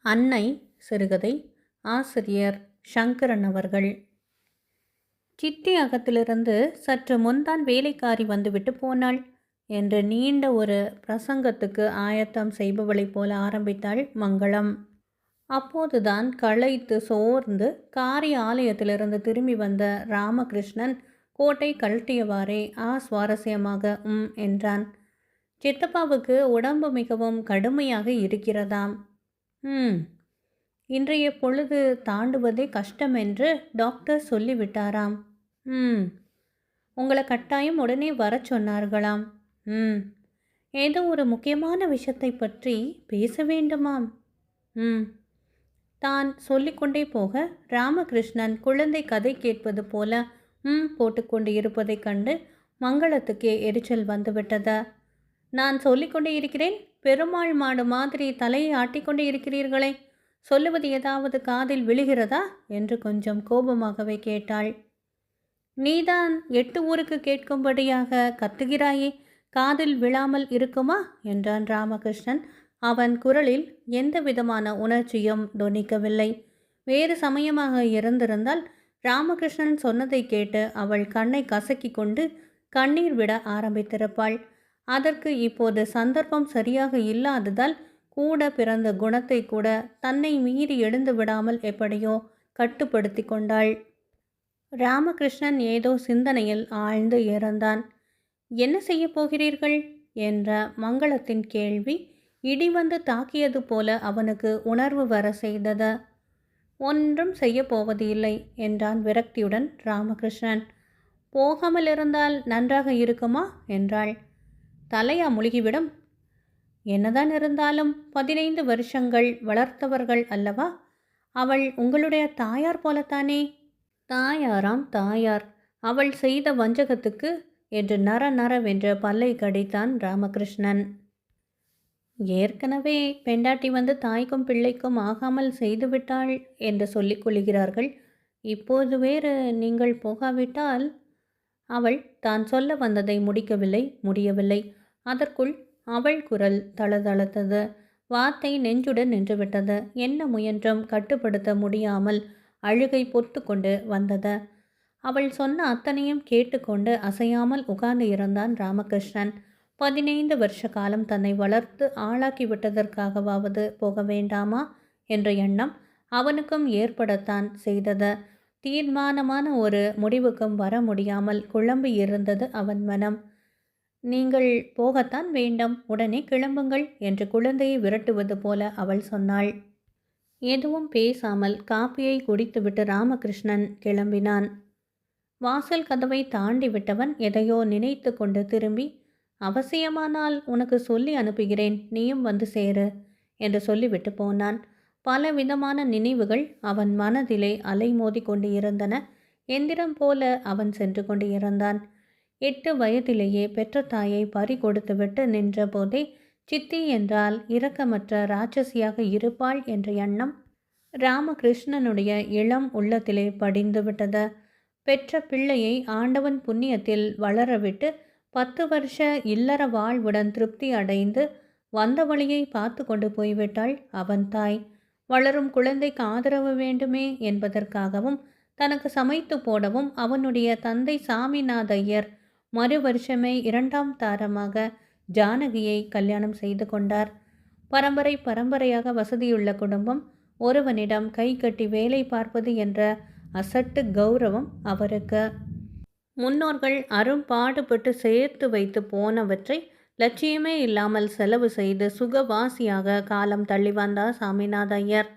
அன்னை சிறுகதை. ஆசிரியர் சங்கரன் அவர்கள். சித்தி அகத்திலிருந்து சற்று முன்தான் வேலைக்காரி வந்துவிட்டு போனாள் என்று நீண்ட ஒரு பிரசங்கத்துக்கு ஆயத்தம் செய்பவளைப் போல ஆரம்பித்தாள் மங்களம். அப்போதுதான் களைத்து சோர்ந்து காரி ஆலயத்திலிருந்து திரும்பி வந்த ராமகிருஷ்ணன் கோட்டை கழட்டியவாறே சுவாரஸ்யமாக என்றான். சித்தப்பாவுக்கு உடம்பு மிகவும் கடுமையாக இருக்கிறதாம். இன்றைய பொழுது தாண்டுவதே கஷ்டம் என்று டாக்டர் சொல்லிவிட்டாராம். உங்களை கட்டாயம் உடனே வர சொன்னார்களாம். ஏதோ ஒரு முக்கியமான விஷயத்தை பற்றி பேச வேண்டுமாம். தான் சொல்லிக்கொண்டே போக ராமகிருஷ்ணன் குழந்தை கதை கேட்பது போல போட்டுக்கொண்டு இருப்பதைக் கண்டு மங்களத்துக்கே எரிச்சல் வந்துவிட்டது. நான் சொல்லிக்கொண்டே இருக்கிறேன், பெருமாள் மாடு மாதிரி தலையை ஆட்டிக்கொண்டே இருக்கிறீர்களே, சொல்லுவது ஏதாவது காதில் விழுகிறதா என்று கொஞ்சம் கோபமாகவே கேட்டாள். நீதான் 8 ஊருக்கு கேட்கும்படியாக கத்துகிறாயே, காதில் விழாமல் இருக்குமா என்றான் ராமகிருஷ்ணன். அவன் குரலில் எந்த விதமான உணர்ச்சியும் தொனிக்கவில்லை. வேறு சமயமாக இருந்திருந்தால் ராமகிருஷ்ணன் சொன்னதை கேட்டு அவள் கண்ணை கசக்கி கொண்டு கண்ணீர் விட ஆரம்பித்திருப்பாள். அதற்கு இப்போது சந்தர்ப்பம் சரியாக இல்லாததால் கூட பிறந்த குணத்தை கூட தன்னை மீறி எழுந்து விடாமல் எப்படியோ கட்டுப்படுத்தி கொண்டாள். ராமகிருஷ்ணன் ஏதோ சிந்தனையில் ஆழ்ந்து இறந்தான். என்ன செய்ய போகிறீர்கள் என்ற மங்களத்தின் கேள்வி இடி வந்து தாக்கியது போல அவனுக்கு உணர்வு வர செய்தது. ஒன்றும் செய்ய போவது இல்லை என்றான் விரக்தியுடன் ராமகிருஷ்ணன். போகாமல் இருந்தால் நன்றாக இருக்குமா என்றாள். தலையா முழுகிவிடும். என்னதான் இருந்தாலும் 15 வருஷங்கள் வளர்த்தவர்கள் அல்லவா? அவள் உங்களுடைய தாயார் போலத்தானே. தாயாராம் தாயார். அவள் செய்த வஞ்சகத்துக்கு என்று நரவென்ற பல்லை கடித்தான் ராமகிருஷ்ணன். ஏற்கனவே பெண்டாட்டி வந்து தாய்க்கும் பிள்ளைக்கும் ஆகாமல் செய்துவிட்டாள் என்று சொல்லிக் கொள்கிறார்கள். இப்போது வேறு நீங்கள் போகாவிட்டால். அவள் தான் சொல்ல வந்ததை முடியவில்லை. அதற்குள் அவள் குரல் தளதளத்தது. வார்த்தை நெஞ்சுடன் நின்றுவிட்டது. என்ன முயன்றும் கட்டுப்படுத்த முடியாமல் அழுகை பொத்து கொண்டு வந்தது. அவள் சொன்ன அத்தனையும் கேட்டுக்கொண்டு அசையாமல் உட்கார்ந்து இருந்தான் ராமகிருஷ்ணன். 15 வருஷ காலம் தன்னை வளர்த்து ஆளாக்கி விட்டதற்காகவாவது போக வேண்டாமா என்ற எண்ணம் அவனுக்கும் ஏற்படத்தான் செய்தது. தீர்மானமான ஒரு முடிவுக்கும் வர முடியாமல் குழம்பி இருந்தது அவன் மனம். நீங்கள் போகத்தான் வேண்டும், உடனே கிளம்புங்கள் என்று குழந்தையை விரட்டுவது போல அவள் சொன்னாள். எதுவும் பேசாமல் காப்பியை குடித்துவிட்டு ராமகிருஷ்ணன் கிளம்பினான். வாசல் கதவை தாண்டி விட்டவன் எதையோ நினைத்து கொண்டு திரும்பி, அவசியமானால் உனக்கு சொல்லி அனுப்புகிறேன், நீயும் வந்து சேரு என்று சொல்லிவிட்டு போனான். பல விதமான நினைவுகள் அவன் மனதிலே அலைமோதி கொண்டு இருந்தன. எந்திரம் போல அவன் சென்று கொண்டு இருந்தான். 8 வயதிலேயே பெற்ற தாயை பறி கொடுத்துவிட்டு நின்ற போதே சித்தி என்றால் இரக்கமற்ற ராட்சசியாக இருப்பாள் என்ற எண்ணம் ராமகிருஷ்ணனுடைய இளம் உள்ளத்திலே படிந்து விட்டது. பெற்ற பிள்ளையை ஆண்டவன் புண்ணியத்தில் வளரவிட்டு 10 வருஷ இல்லற வாழ்வுடன் திருப்தி அடைந்து வந்த வழியை பார்த்து கொண்டு போய்விட்டாள் அவன் தாய். வளரும் குழந்தைக்கு ஆதரவு வேண்டுமே என்பதற்காகவும் தனக்கு சமைத்து போடவும் அவனுடைய தந்தை சாமிநாத ஐயர் மறு வருஷமே 2ஆம் தாரமாக ஜானகியை கல்யாணம் செய்து கொண்டார். பரம்பரையாக வசதியுள்ள குடும்பம். ஒருவனிடம் கை கட்டி வேலை பார்ப்பது என்ற அசட்டு கௌரவம் அவருக்கு. முன்னோர்கள் அரும்பாடுபட்டு சேர்த்து வைத்து போனவற்றை லட்சியமே இல்லாமல் செலவு செய்து சுகவாசியாக காலம் தள்ளி வந்தார் சாமிநாத ஐயர்.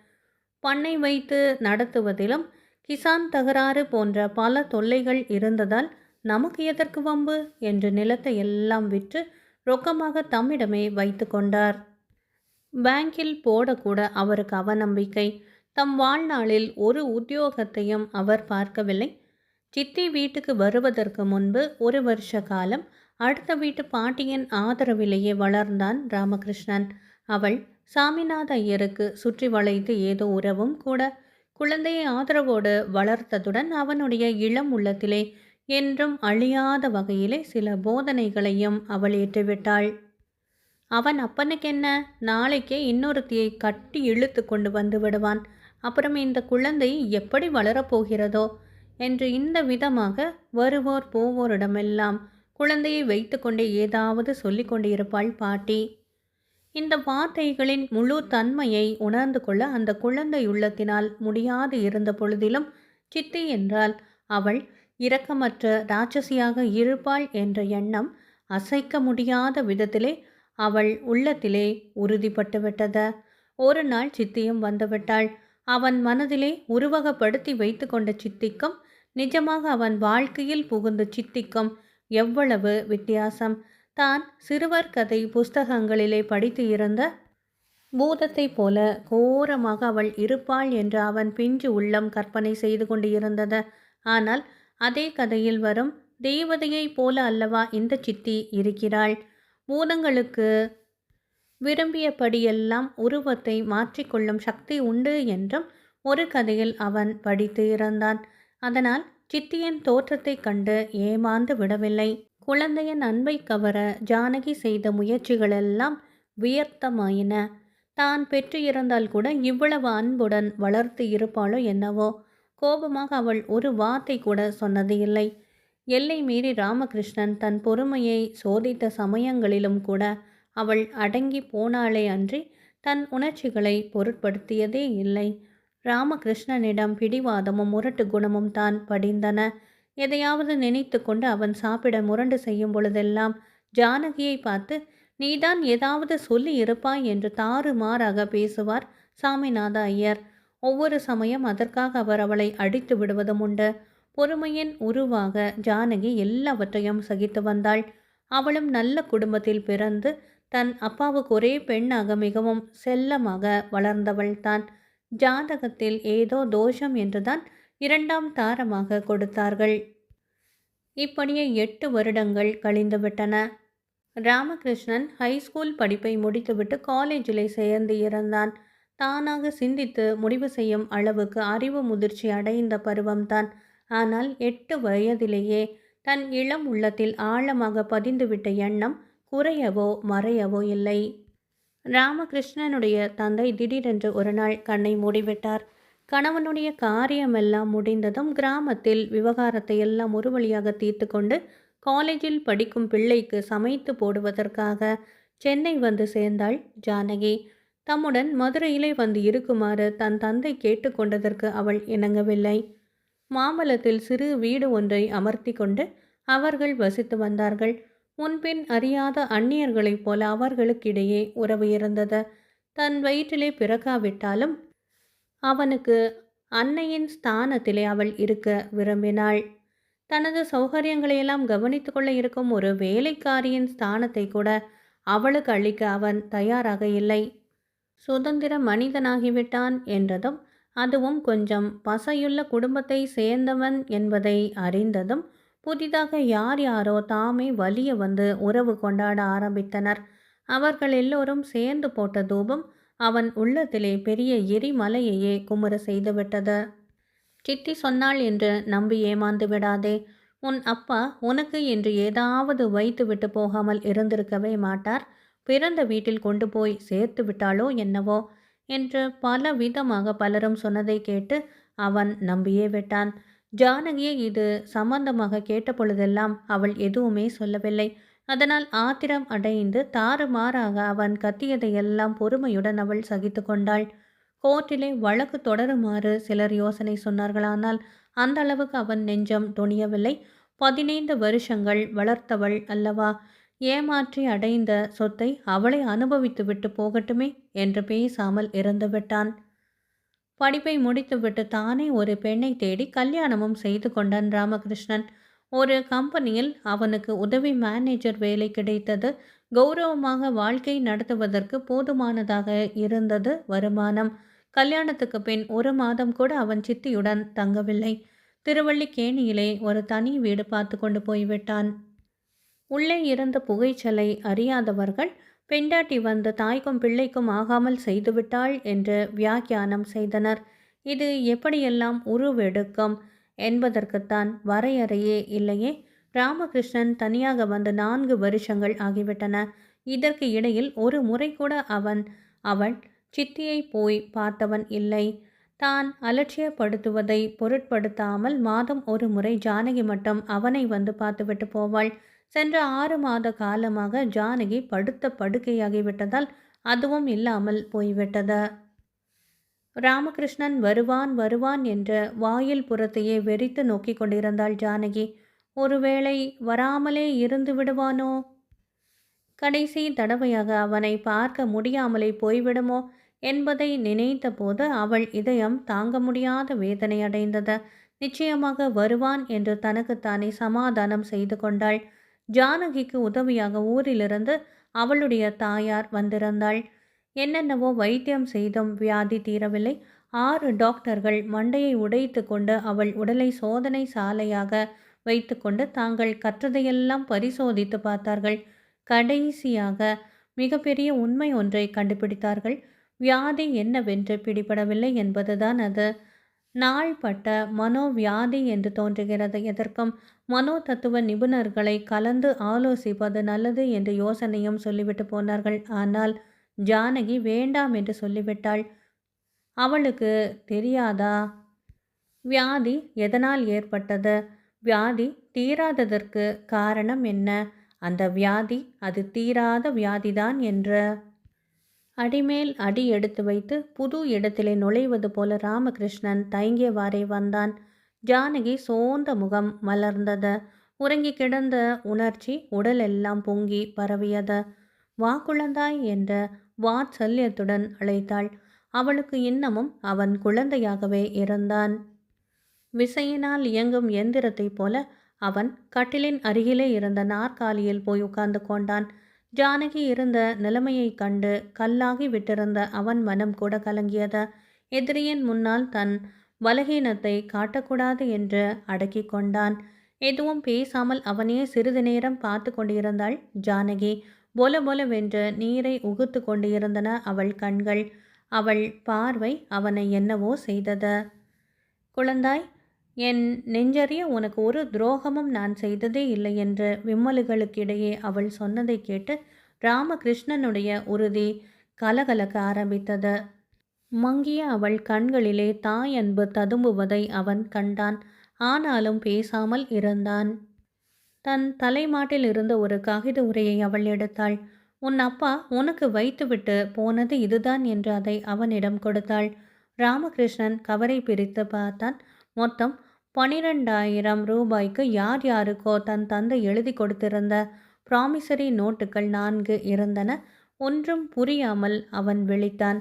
பண்ணை வைத்து நடத்துவதிலும் கிசான் தகராறு போன்ற பல தொல்லைகள் இருந்ததால் நமக்கு எதற்கு வம்பு என்று நிலத்தை எல்லாம் விற்று ரொக்கமாக தம்மிடமே வைத்து கொண்டார். பேங்கில் போடக்கூட அவருக்கு அவநம்பிக்கை. தம் வாழ்நாளில் ஒரு உத்தியோகத்தையும் அவர் பார்க்கவில்லை. சித்தி வீட்டுக்கு வருவதற்கு முன்பு 1 வருஷ காலம் அடுத்த வீட்டு பாட்டியின் ஆதரவிலேயே வளர்ந்தான் ராமகிருஷ்ணன். அவள் சாமிநாத ஐயருக்கு சுற்றி வளைத்து ஏதோ உறவும் கூட. குழந்தையை ஆதரவோடு வளர்த்ததுடன் அவனுடைய இளம் உள்ளத்திலே என்றும் அழியாத வகையிலே சில போதனைகளையும் அவள் ஏற்றுவிட்டாள். அவன் அப்பனுக்கு என்ன, நாளைக்கே இன்னொருத்தியை கட்டி இழுத்து கொண்டு வந்து விடுவான். அப்புறம் இந்த குழந்தை எப்படி வளரப்போகிறதோ என்று இந்த விதமாக வருவோர் போவோரிடமெல்லாம் குழந்தையை வைத்து கொண்டே ஏதாவது சொல்லிக் கொண்டிருப்பாள் பாட்டி. இந்த வார்த்தைகளின் முழு தன்மையை உணர்ந்து கொள்ள அந்த குழந்தை உள்ளத்தினால் முடியாது இருந்த பொழுதிலும் சித்தி என்றால் அவள் இரக்கமற்ற ராட்சசியாக இருப்பாள் என்ற எண்ணம் அசைக்க முடியாத விதத்திலே அவள் உள்ளத்திலே உறுதிப்பட்டுவிட்டது. ஒரு நாள் சித்தியும் வந்துவிட்டாள். அவன் மனதிலே உருவகப்படுத்தி வைத்து கொண்ட சித்திக்கும் நிஜமாக அவன் வாழ்க்கையில் புகுந்த சித்திக்கும் எவ்வளவு வித்தியாசம்! தான் சிறுவர் கதை புஸ்தகங்களிலே படித்து இருந்த பூதத்தைப் போல கோரமாக அவள் இருப்பாள் என்று அவன் பிஞ்சு உள்ளம் கற்பனை செய்து கொண்டு இருந்தது. ஆனால் அதே கதையில் வரும் தேவதையைப் போல அல்லவா இந்த சித்தி இருக்கிறாள். பூதங்களுக்கு விரும்பியபடியெல்லாம் உருவத்தை மாற்றிக்கொள்ளும் சக்தி உண்டு என்றும் ஒரு கதையில் அவன் படித்து இருந்தான். அதனால் சித்தியின் தோற்றத்தைக் கண்டு ஏமாந்து விடவில்லை. குழந்தையின் அன்பை கவர ஜானகி செய்த முயற்சிகளெல்லாம் வியர்த்தமாயின. தான் பெற்று இருந்தால் கூட இவ்வளவு அன்புடன் வளர்த்து இருப்பாளோ என்னவோ. கோபமாக அவள் ஒரு வார்த்தை கூட சொன்னது இல்லை. எல்லை மீறி ராமகிருஷ்ணன் தன் பொறுமையை சோதித்த சமயங்களிலும் கூட அவள் அடங்கி போனாளே அன்றி தன் உணர்ச்சிகளை பொருட்படுத்தியதே இல்லை. ராமகிருஷ்ணனிடம் பிடிவாதமும் முரட்டு குணமும் தான் படிந்தன. எதையாவது நினைத்து கொண்டு அவன் சாப்பிட முரண்டு செய்யும் பொழுதெல்லாம் ஜானகியை பார்த்து நீதான் ஏதாவது சொல்லி இருப்பாய் என்று தாறுமாறாக பேசுவார் சாமிநாத ஐயர். ஒவ்வொரு சமயம் அதற்காக அவர் அவளை அடித்து விடுவதும் உண்டு. பொறுமையின் உருவாக ஜானகி எல்லாவற்றையும் சகித்து வந்தாள். அவளும் நல்ல குடும்பத்தில் பிறந்து தன் அப்பாவுக்கு ஒரே பெண்ணாக மிகவும் செல்லமாக வளர்ந்தவள்தான். ஜாதகத்தில் ஏதோ தோஷம் என்றுதான் 2ஆம் தாரமாக கொடுத்தார்கள். இப்படியே 8 வருடங்கள் கழிந்துவிட்டன. ராமகிருஷ்ணன் ஹைஸ்கூல் படிப்பை முடித்துவிட்டு காலேஜிலே சேர்ந்து இருந்தான். தானாக சிந்தித்து முடிவு செய்யும் அளவுக்கு அறிவு முதிர்ச்சி அடைந்த பருவம்தான். ஆனால் 8 வயதிலேயே தன் இளம் உள்ளத்தில் ஆழமாக பதிந்துவிட்ட எண்ணம் குறையவோ மறையவோ இல்லை. ராமகிருஷ்ணனுடைய தந்தை திடீரென்று ஒரு நாள் கண்ணை மூடிவிட்டார். கணவனுடைய காரியமெல்லாம் முடிந்ததும் கிராமத்தில் விவகாரத்தை எல்லாம் ஒரு வழியாக தீர்த்து கொண்டு காலேஜில் படிக்கும் பிள்ளைக்கு சமைத்து போடுவதற்காக சென்னை வந்து சேர்ந்தாள் ஜானகி. தம்முடன் மதுரையிலே வந்து இருக்குமாறு தன் தந்தை கேட்டுக்கொண்டதற்கு அவள் இணங்கவில்லை. மாம்பலத்தில் சிறு வீடு ஒன்றை அமர்த்தி கொண்டு அவர்கள் வசித்து வந்தார்கள். முன்பின் அறியாத அந்நியர்களைப் போல அவர்களுக்கிடையே உறவு இருந்தது. தன் வயிற்றிலே பிறக்காவிட்டாலும் அவனுக்கு அன்னையின் ஸ்தானத்திலே அவள் இருக்க விரும்பினாள். தனது சௌகரியங்களையெல்லாம் கவனித்து கொள்ள இருக்கும் ஒரு வேலைக்காரியின் ஸ்தானத்தை கூட அவளுக்கு அளிக்க அவன் தயாராக இல்லை. சுதந்திர மனிதனாகிவிட்டான் என்றதும், அதுவும் கொஞ்சம் பசையுள்ள குடும்பத்தை சேர்ந்தவன் என்பதை அறிந்ததும் புதிதாக யார் யாரோ தாமே வலிய வந்து உறவு கொண்டாட ஆரம்பித்தனர். அவர்கள் எல்லோரும் சேர்ந்து போட்ட தூபம் அவன் உள்ளத்திலே பெரிய எரிமலையையே குமுற செய்துவிட்டது. சித்தி சொன்னாள் என்று நம்பி ஏமாந்து விடாதே. உன் அப்பா உனக்கு என்று ஏதாவது வைத்து விட்டு போகாமல் இருந்திருக்கவே மாட்டார். பிறந்த வீட்டில் கொண்டு போய் சேர்த்து விட்டாளோ என்னவோ என்று பல விதமாக பலரும் சொன்னதை கேட்டு அவன் நம்பியே விட்டான். ஜானகியை இது சம்பந்தமாக கேட்ட பொழுதெல்லாம் அவள் எதுவுமே சொல்லவில்லை. அதனால் ஆத்திரம் அடைந்து தாறுமாறாக அவன் கத்தியதையெல்லாம் பொறுமையுடன் அவள் சகித்து கொண்டாள். கோர்ட்டிலே வழக்கு தொடருமாறு சிலர் யோசனை சொன்னார்களானால் அந்த அளவுக்கு அவன் நெஞ்சம் துணியவில்லை. 15 வருஷங்கள் வளர்த்தவள் அல்லவா, ஏமாற்றி அடைந்த சொத்தை அவளை அனுபவித்து விட்டு போகட்டுமே என்று பேசாமல் இருந்துவிட்டான். படிப்பை முடித்துவிட்டு தானே ஒரு பெண்ணை தேடி கல்யாணமும் செய்து கொண்டான் ராமகிருஷ்ணன். ஒரு கம்பெனியில் அவனுக்கு உதவி மேனேஜர் வேலை கிடைத்தது. கௌரவமாக வாழ்க்கை நடத்துவதற்கு போதுமானதாக இருந்தது வருமானம். கல்யாணத்துக்கு பின் 1 மாதம் கூட அவன் சித்தியுடன் தங்கவில்லை. திருவல்லிக்கேணியிலே ஒரு தனி வீடு பார்த்து கொண்டு போய்விட்டான். உள்ளே இருந்த புகைச்சலை அறியாதவர்கள் பெண்டாட்டி வந்து தாய்க்கும் பிள்ளைக்கும் ஆகாமல் செய்துவிட்டாள் என்று வியாக்கியானம் செய்தனர். இது எப்படியெல்லாம் உருவெடுக்கும் என்பதற்குத்தான் வரையறையே இல்லையே. ராமகிருஷ்ணன் தனியாக வந்து 4 வருஷங்கள் ஆகிவிட்டன. இதற்கு இடையில் ஒரு முறை கூட அவன் சித்தியை போய் பார்த்தவன் இல்லை. தான் அலட்சியப்படுத்துவதை பொருட்படுத்தாமல் மாதம் ஒரு முறை ஜானகி மட்டும் அவனை வந்து பார்த்துவிட்டு போவாள். சென்ற 6 மாத காலமாக ஜானகி படுத்த படுக்கையாகிவிட்டதால் அதுவும் இல்லாமல் போய்விட்டது. ராமகிருஷ்ணன் வருவான் வருவான் என்ற வாயில் புறத்தையே வெறித்து நோக்கி கொண்டிருந்தாள் ஜானகி. ஒருவேளை வராமலே இருந்து விடுவானோ? கடைசி தடவையாக அவனை பார்க்க முடியாமலே போய்விடுமோ என்பதை நினைத்தபோது அவள் இதயம் தாங்க முடியாத வேதனை அடைந்தது. நிச்சயமாக வருவான் என்று தனக்குத்தானே சமாதானம் செய்து கொண்டாள். ஜானகிக்கு உதவியாக ஊரிலிருந்து அவளுடைய தாயார் வந்திருந்தாள். என்னென்னவோ வைத்தியம் செய்தும் வியாதி தீரவில்லை. 6 டாக்டர்கள் மண்டையை உடைத்து கொண்டு அவள் உடலை சோதனை சாலையாக வைத்துக்கொண்டு தாங்கள் கற்றதையெல்லாம் பரிசோதித்து பார்த்தார்கள். கடைசியாக மிகப்பெரிய உண்மை ஒன்றை கண்டுபிடித்தார்கள். வியாதி என்னவென்று பிடிபடவில்லை என்பதுதான் அது. நாள்பட்ட மனோவியாதி என்று தோன்றுகிறது. எதற்கும் மனோ தத்துவ நிபுணர்களை கலந்து ஆலோசிப்பது நல்லது என்று யோசனையும் சொல்லிவிட்டு போனார்கள். ஆனால் ஜானகி வேண்டாம் என்று சொல்லிவிட்டாள். அவளுக்கு தெரியாதா வியாதி எதனால் ஏற்பட்டது? வியாதி தீராததற்கு காரணம் என்ன? அந்த வியாதி அது தீராத வியாதிதான் என்று. அடிமேல் அடி எடுத்து வைத்து புது இடத்திலே நுழைவது போல ராமகிருஷ்ணன் தயங்கியவாறே வந்தான். ஜானகி சோர்ந்த முகம் மலர்ந்தது. உறங்கி கிடந்த உணர்ச்சி உடலெல்லாம் பொங்கி பரவியது. வா குழந்தாய் என்ற வாத்சல்யத்துடன் அழைத்தாள். அவளுக்கு இன்னமும் அவன் குழந்தையாகவே இருந்தான். விசையினால் இயங்கும் எந்திரத்தைப் போல அவன் கட்டிலின் அருகிலே இருந்த நாற்காலியில் போய் உட்கார்ந்து கொண்டான். ஜானகி இருந்த நிலைமையைக் கண்டு கல்லாகி விட்டிருந்த அவன் மனம் கூட கலங்கியது. எதிரியின் முன்னால் தன் பலகீனத்தை காட்டக்கூடாது என்று அடக்கி கொண்டான். எதுவும் பேசாமல் அவனையே சிறிது நேரம் பார்த்து கொண்டிருந்தாள் ஜானகி. பொல பொலவென்று நீரை உகுத்து கொண்டிருந்தன அவள் கண்கள். அவள் பார்வை அவனை என்னவோ செய்தது. குழந்தாய், என் நெஞ்சறிய உனக்கு ஒரு துரோகமும் நான் செய்ததே இல்லை என்று விம்மலுகளுக்கிடையே அவள் சொன்னதை கேட்டு ராமகிருஷ்ணனுடைய உறுதி கலகலக்க ஆரம்பித்தது. மங்கிய அவள் கண்களிலே தாய் அன்பு ததும்புவதை அவன் கண்டான். ஆனாலும் பேசாமல் இருந்தான். தன் தலைமாட்டில் இருந்த ஒரு காகித உரையை அவள் எடுத்தாள். உன் அப்பா உனக்கு வைத்துவிட்டு போனது இதுதான் என்று அதை அவனிடம் கொடுத்தாள். ராமகிருஷ்ணன் கவரை பிரித்து பார்த்தான். மொத்தம் 12,000 ரூபாய்க்கு யார் யாருக்கோ தன் தந்தை எழுதி கொடுத்திருந்த ப்ராமிசரி நோட்டுகள் 4 இருந்தன. ஒன்றும் புரியாமல் அவன் விழித்தான்.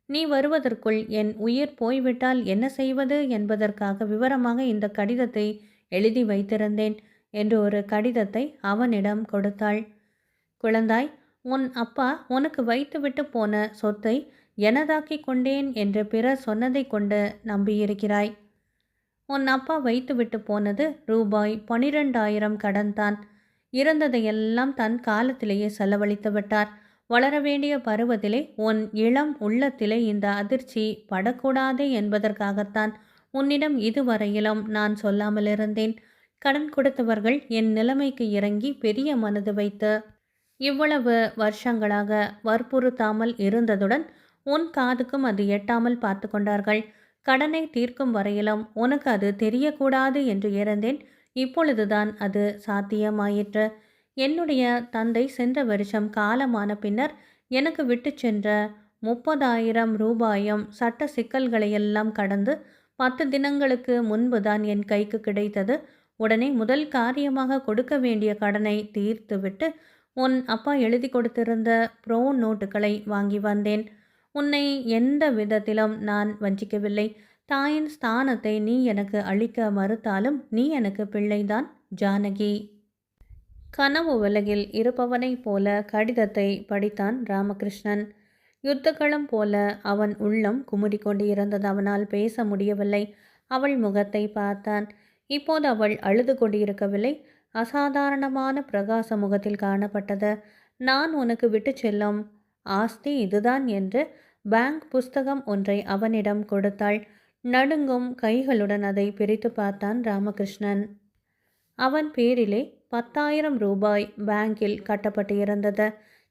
நீ வருவதற்குள் என் உயிர் போய்விட்டால் என்ன செய்வது என்பதற்காக விவரமாக இந்த கடிதத்தை எழுதி வைத்திருந்தேன் என்று ஒரு கடிதத்தை அவனிடம் கொடுத்தாள். குழந்தாய், உன் அப்பா உனக்கு வைத்துவிட்டு போன சொத்தை எனதாக்கி கொண்டேன் என்று பிறர் சொன்னதை கொண்டு நம்பியிருக்கிறாய். உன் அப்பா வைத்துவிட்டு போனது ரூபாய் 12,000 கடன்தான். இருந்ததையெல்லாம் தன் காலத்திலேயே செலவழித்து விட்டார். வளர வேண்டிய பருவத்திலே உன் இளம் உள்ளத்திலே இந்த அதிர்ச்சி படக்கூடாதே என்பதற்காகத்தான் உன்னிடம் இதுவரையிலும் நான் சொல்லாமல் இருந்தேன். கடன் கொடுத்தவர்கள் என் நிலைமைக்கு இறங்கி பெரிய மனது வைத்து இவ்வளவு வருஷங்களாக வற்புறுத்தாமல் இருந்ததுடன் உன் காதுக்கும் அது எட்டாமல் பார்த்து கொண்டார்கள். கடனை தீர்க்கும் வரையிலும் உனக்கு அது தெரியக்கூடாது என்று இருந்தேன். இப்பொழுதுதான் அது சாத்தியமாயிற்று. என்னுடைய தந்தை சென்ற வருஷம் காலமான பின்னர் எனக்கு விட்டு சென்ற 30,000 ரூபாயும் சட்ட சிக்கல்களையெல்லாம் கடந்து 10 தினங்களுக்கு முன்புதான் என் கைக்கு கிடைத்தது. உடனே முதல் காரியமாக கொடுக்க வேண்டிய கடனை தீர்த்துவிட்டு உன் அப்பா எழுதி கொடுத்திருந்த ப்ரோ நோட்டுகளை வாங்கி வந்தேன். உன்னை எந்த விதத்திலும் நான் வஞ்சிக்கவில்லை. தாயின் ஸ்தானத்தை நீ எனக்கு அளிக்க மறுத்தாலும் நீ எனக்கு பிள்ளைதான் ஜானகி. கனவு உலகில் இருப்பவனைப் போல கடிதத்தை படித்தான் ராமகிருஷ்ணன். யுத்தக்களம் போல அவன் உள்ளம் குமுறி கொண்டு இருந்தது. அவனால் பேச முடியவில்லை. அவள் முகத்தை பார்த்தான். இப்போது அவள் அழுது கொண்டிருக்கவில்லை. அசாதாரணமான பிரகாச முகத்தில் காணப்பட்டது. நான் உனக்கு விட்டு செல்லும் ஆஸ்தி இதுதான் என்று பேங்க் புஸ்தகம் ஒன்றை அவனிடம் கொடுத்தாள். நடுங்கும் கைகளுடன் அதை பிரித்து பார்த்தான் ராமகிருஷ்ணன். அவன் பேரிலே 10,000 ரூபாய் பேங்கில் கட்டப்பட்டு இருந்தது.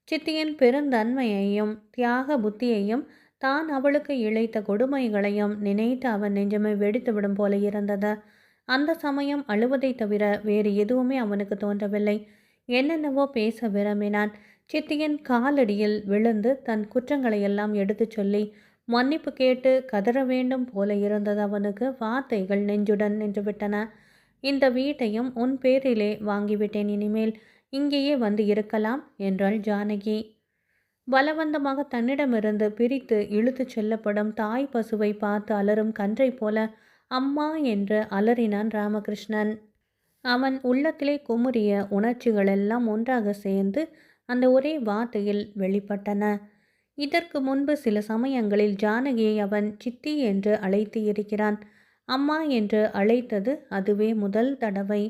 சித்தியின் பெருந்தன்மையையும் தியாக புத்தியையும் தான் அவளுக்கு இழைத்த கொடுமைகளையும் நினைத்து அவன் நெஞ்சமே வெடித்துவிடும் போல இருந்தது. அந்த சமயம் அழுவதை தவிர வேறு எதுவுமே அவனுக்கு தோன்றவில்லை. என்னென்னவோ பேச விரும்பினான். சித்தியின் காலடியில் விழுந்து தன் குற்றங்களையெல்லாம் எடுத்துச் சொல்லி மன்னிப்பு கேட்டு கதற வேண்டும் போல இருந்தது அவனுக்கு. வார்த்தைகள் நெஞ்சுடன் நின்றுவிட்டன. இந்த வீட்டையும் உன் பேரிலே வாங்கிவிட்டேன், இனிமேல் இங்கேயே வந்து இருக்கலாம் என்றாள் ஜானகி. பலவந்தமாக தன்னிடமிருந்து பிரித்து இழுத்துச் செல்லப்படும் தாய் பசுவை பார்த்து அலறும் கன்றை போல அம்மா என்று அலறினான் ராமகிருஷ்ணன். அவன் உள்ளத்திலே குமுறிய உணர்ச்சிகளெல்லாம் ஒன்றாக சேர்ந்து அந்த ஒரே வார்த்தையில் வெளிப்பட்டன. இதற்கு முன்பு சில சமயங்களில் ஜானகியை அவன் சித்தி என்று அழைத்து இருக்கிறான். அம்மா என்று அழைத்தது அதுவே முதல் தடவை.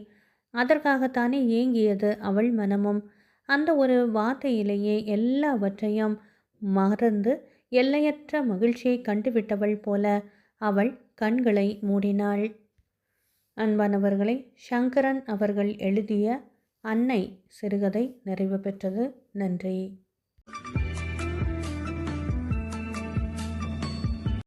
அதற்காகத்தானே ஏங்கியது அவள் மனமும். அந்த ஒரு வார்த்தையிலேயே எல்லாவற்றையும் மறந்து எல்லையற்ற மகிழ்ச்சியை கண்டுவிட்டவள் போல அவள் கண்களை மூடினாள். அன்பானவர்களை, சங்கரன் அவர்கள் எழுதிய அன்னை சிறுகதை நிறைவு பெற்றது. நன்றி.